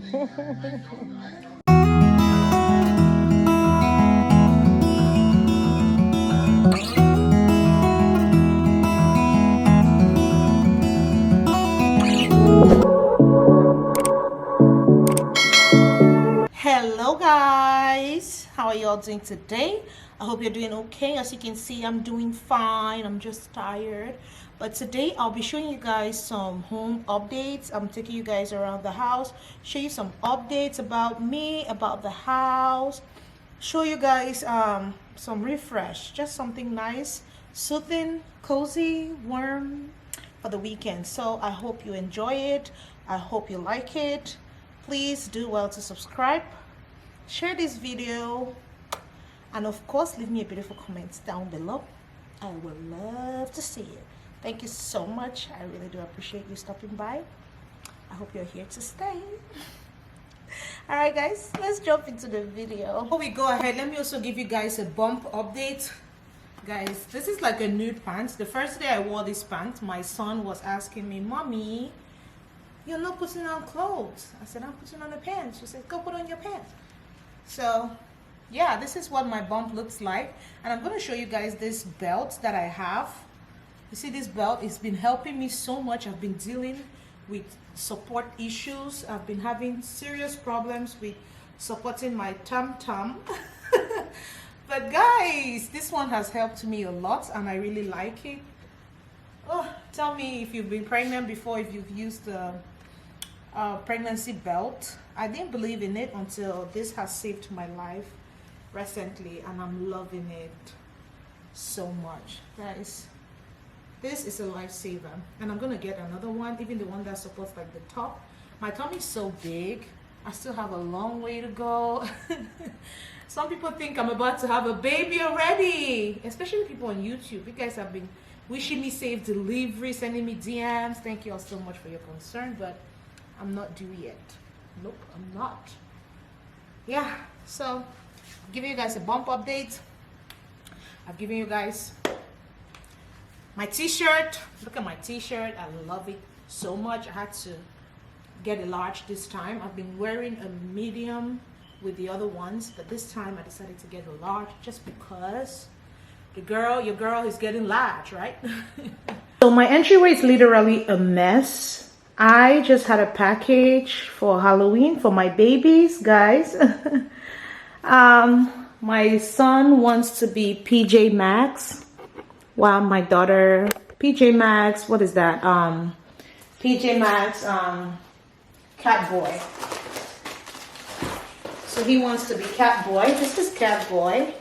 Hello guys, how are y'all doing today? I hope you're doing okay. As you can see, I'm doing fine. I'm just tired, but today I'll be showing you guys some home updates. I'm taking you guys around the house, show you some updates about me, about the house, show you guys some refresh, just something nice, soothing, cozy, warm for the weekend. So I hope you enjoy it. I hope you like it. Please do well to subscribe, share this video, and of course leave me a beautiful comment down below. I would love to see it. Thank you so much. I really do appreciate you stopping by. I hope you're here to stay. All right guys, let's jump into the video. Before we go ahead, let me also give you guys a bump update. Guys, this is like a nude pants. The first day I wore this pants, my son was asking me, "Mommy, you're not putting on clothes." I said, "I'm putting on the pants." She said, "Go put on your pants." So yeah, this is what my bump looks like, and I'm going to show you guys this belt that I have. You see, this belt has been helping me so much. I've been dealing with support issues. I've been having serious problems with supporting my tum-tum. But guys, this one has helped me a lot and I really like it. Oh, tell me if you've been pregnant before, if you've used the pregnancy belt. I didn't believe in it until this has saved my life recently, and I'm loving it so much. Guys, this is a lifesaver, and I'm gonna get another one, even the one that supports like the top. My tummy is so big, I still have a long way to go. Some people think I'm about to have a baby already, especially people on YouTube. You guys have been wishing me safe delivery, sending me DMs. Thank you all so much for your concern, but I'm not due yet. Nope, I'm not. Yeah, so giving you guys a bump update. I've given you guys my t-shirt. Look at my t-shirt. I love it so much. I had to get a large this time. I've been wearing a medium with the other ones, but this time I decided to get a large just because your girl is getting large, right? So my entryway is literally a mess. I just had a package for Halloween for my babies, guys. My son wants to be PJ Maxx, while my daughter PJ Maxx, what is that? PJ Maxx Cat Boy. So he wants to be Cat Boy. This is Cat Boy.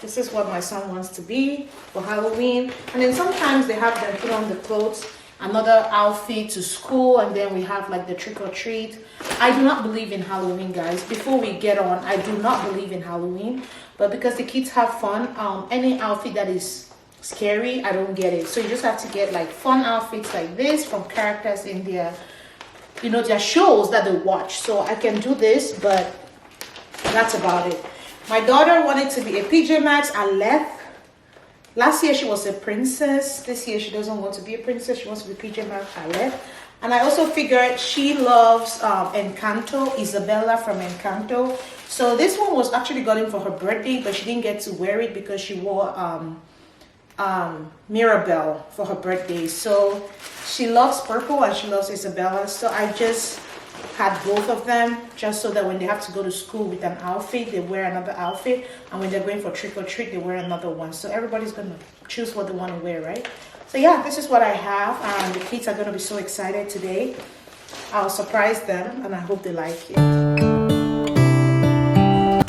This is what my son wants to be for Halloween. And then sometimes they have them put on the clothes, another outfit to school, and then we have like the trick or treat. I do not believe in Halloween, guys. Before we get on, I do not believe in Halloween, but because the kids have fun, any outfit that is scary, I don't get it. So you just have to get like fun outfits like this from characters in their, you know, their shows that they watch. So I can do this, but that's about it. My daughter wanted to be a PJ Maxx. I left. Last year she was a princess. This year she doesn't want to be a princess. She wants to be PJ Maxx. I left. And I also figured she loves Encanto, Isabella from Encanto. So this one was actually gotten for her birthday, but she didn't get to wear it because she wore Mirabelle for her birthday. So she loves purple and she loves Isabella. So I just had both of them just so that when they have to go to school with an outfit, they wear another outfit, and when they're going for trick or treat, they wear another one. So everybody's gonna choose what they want to wear, right? So yeah, this is what I have, and the kids are gonna be so excited today. I'll surprise them and I hope they like it.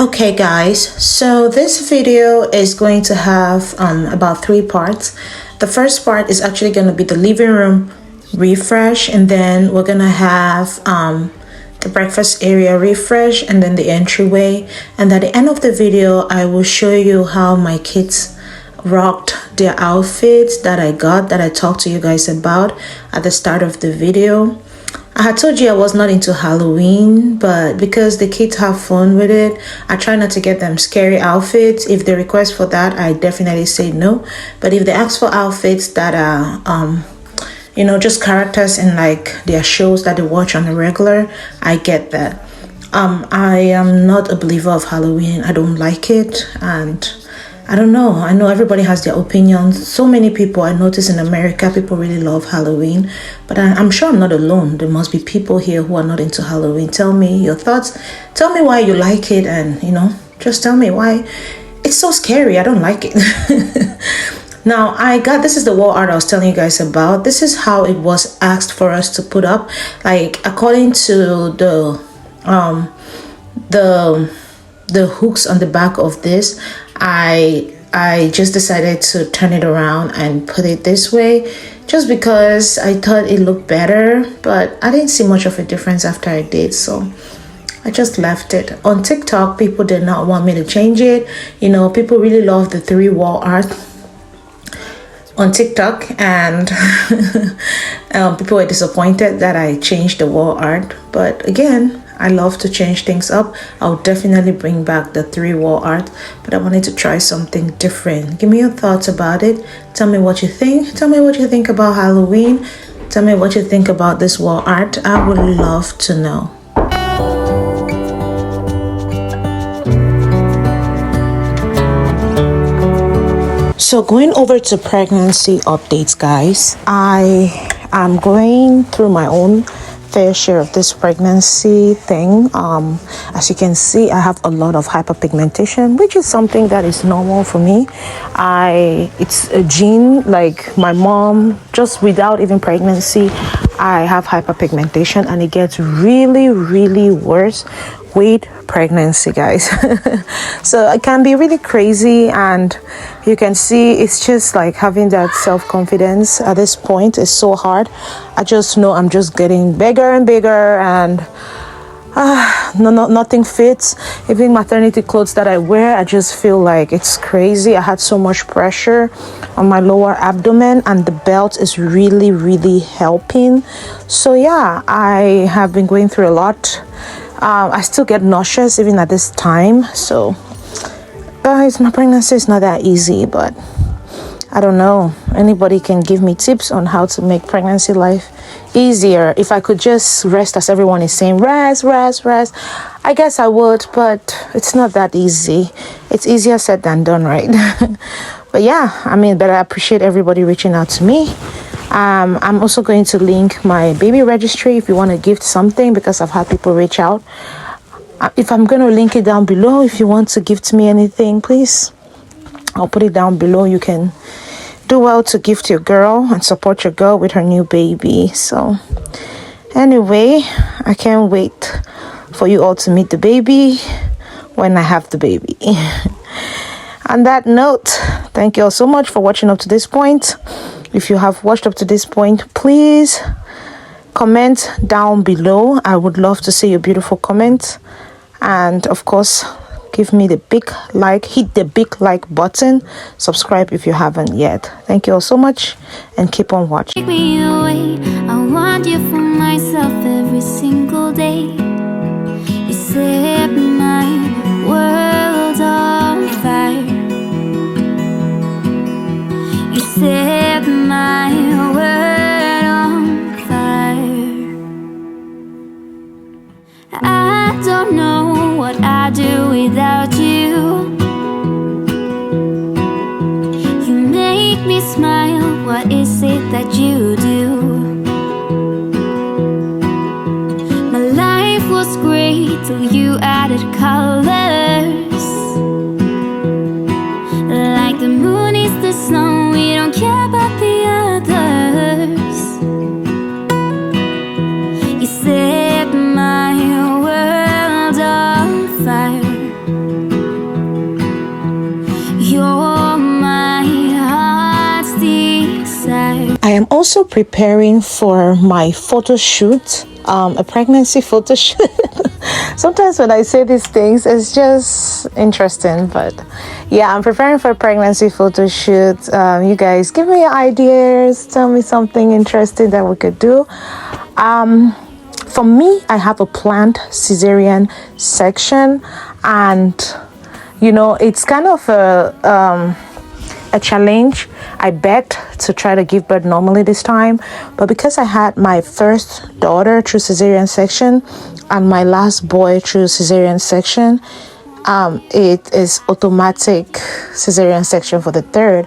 Okay guys, so this video is going to have about 3 parts. The first part is actually going to be the living room refresh, and then we're gonna have the breakfast area refresh, and then the entryway. And at the end of the video, I will show you how my kids rocked their outfits that I got, that I talked to you guys about at the start of the video. I had told you I was not into Halloween, but because the kids have fun with it, I try not to get them scary outfits. If they request for that, I definitely say no. But if they ask for outfits that are you know, just characters in like their shows that they watch on a regular. I get that. I am not a believer of Halloween. I don't like it, and I don't know. I know everybody has their opinions. So many people, I notice in America, people really love Halloween, but I'm sure I'm not alone. There must be people here who are not into Halloween. Tell me your thoughts. Tell me why you like it, and you know, just tell me why. It's so scary. I don't like it. Now I got, this is the wall art I was telling you guys about. This is how it was asked for us to put up. Like according to the hooks on the back of this, I just decided to turn it around and put it this way just because I thought it looked better, but I didn't see much of a difference after I did, so I just left it. On TikTok, people did not want me to change it. You know, people really love the 3 wall art on TikTok, and people were disappointed that I changed the wall art. But again, I love to change things up. I'll definitely bring back the 3 wall art, but I wanted to try something different. Give me your thoughts about it. Tell me what you think. Tell me what you think about Halloween. Tell me what you think about this wall art. I would love to know. So going over to pregnancy updates, guys, I am going through my own fair share of this pregnancy thing. As you can see, I have a lot of hyperpigmentation, which is something that is normal for me. It's a gene, like my mom, just without even pregnancy, I have hyperpigmentation, and it gets really, really worse with pregnancy, guys. So it can be really crazy, and you can see it's just like having that self-confidence at this point is so hard. I just know I'm just getting bigger and bigger, and nothing fits. Even maternity clothes that I wear, I just feel like it's crazy. I had so much pressure on my lower abdomen, and the belt is really, really helping. So yeah, I have been going through a lot. I still get nauseous even at this time. So guys, my pregnancy is not that easy, but I don't know. Anybody can give me tips on how to make pregnancy life easier. If I could just rest, as everyone is saying, rest, I guess I would, but it's not that easy. It's easier said than done, right? But yeah, I mean, but I appreciate everybody reaching out to me. I'm also going to link my baby registry if you want to gift something, because I've had people reach out. If I'm going to link it down below, if you want to gift me anything, please, I'll put it down below. You can do well to gift your girl and support your girl with her new baby. So anyway, I can't wait for you all to meet the baby when I have the baby. On that note, thank you all so much for watching up to this point. If you have watched up to this point, please comment down below. I would love to see your beautiful comments. And of course, give me the big like, hit the big like button, subscribe if you haven't yet. Thank you all so much, and keep on watching. Take me away, I want you for myself every single day. You set my world on fire. You set my world on fire. I don't know what I'd do without you. You make me smile, what is it that you do? My life was great till you added colors. Like the moon is the sun, we don't care about the others. You set my world on fire. You're my heart's desire. I am also preparing for my photo shoot, a pregnancy photo shoot. Sometimes when I say these things, it's just interesting, but yeah, I'm preparing for a pregnancy photo shoot. You guys give me your ideas, tell me something interesting that we could do. For me, I have a planned cesarean section, and you know, it's kind of a a challenge. I begged to try to give birth normally this time, but because I had my first daughter through cesarean section and my last boy through cesarean section, it is automatic cesarean section for the third.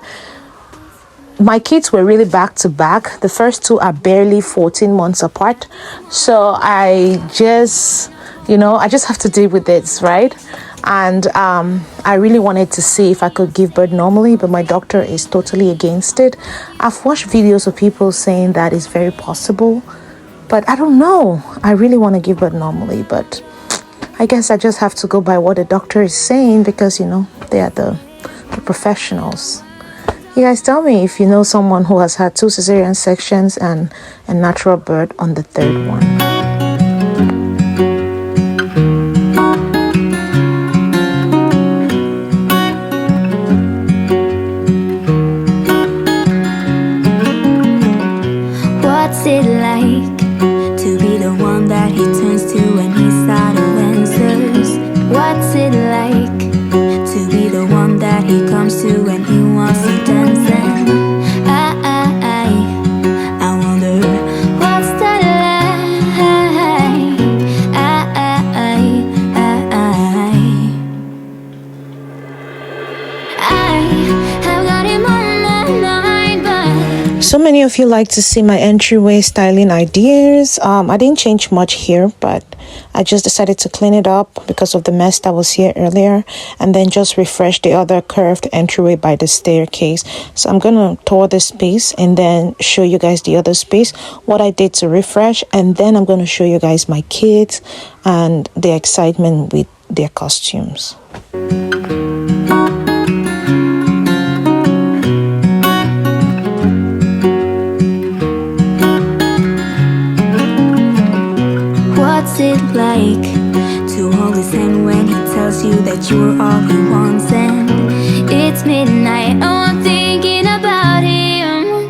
My kids were really back to back. The first two are barely 14 months apart, so I just have to deal with this, right? And I really wanted to see if I could give birth normally, but my doctor is totally against it. I've watched videos of people saying that it's very possible, but I don't know. I really want to give birth normally, but I guess I just have to go by what the doctor is saying because, they are the professionals. You guys tell me if you know someone who has had 2 cesarean sections and a natural birth on the third one. What's it like to be the one that he turns to when he's out of answers? What's it like to be the one that he comes to when he wants to dance? And I wonder what's that like? I have got him on my mind, but so many of you like to see my entryway styling ideas. I didn't change much here, but I just decided to clean it up because of the mess that was here earlier, and then just refresh the other curved entryway by the staircase. So I'm gonna tour this space and then show you guys the other space, what I did to refresh, and then I'm gonna show you guys my kids and their excitement with their costumes. what's it like to hold his hand when he tells you that you're all he wants? And it's midnight, oh, I'm thinking about him.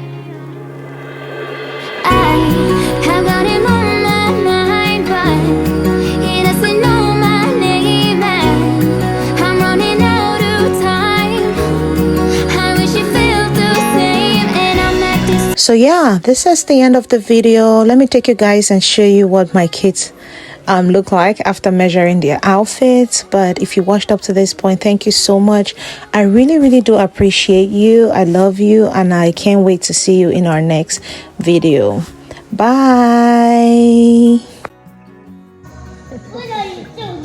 I have got him on my mind, but he doesn't know my name, and I'm running out of time. I wish he felt the same, and I'm at this. So yeah, this is the end of the video. Let me take you guys and show you what my kids look like after measuring their outfits. But if you watched up to this point, thank you so much. I really do appreciate you. I love you, and I can't wait to see you in our next video. Bye. What are you doing,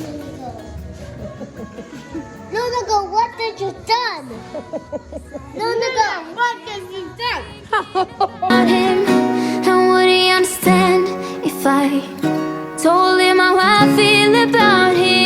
Nunago, what have you done? Nunago, what have you done? About him, and would he understand if I told him how I feel about him?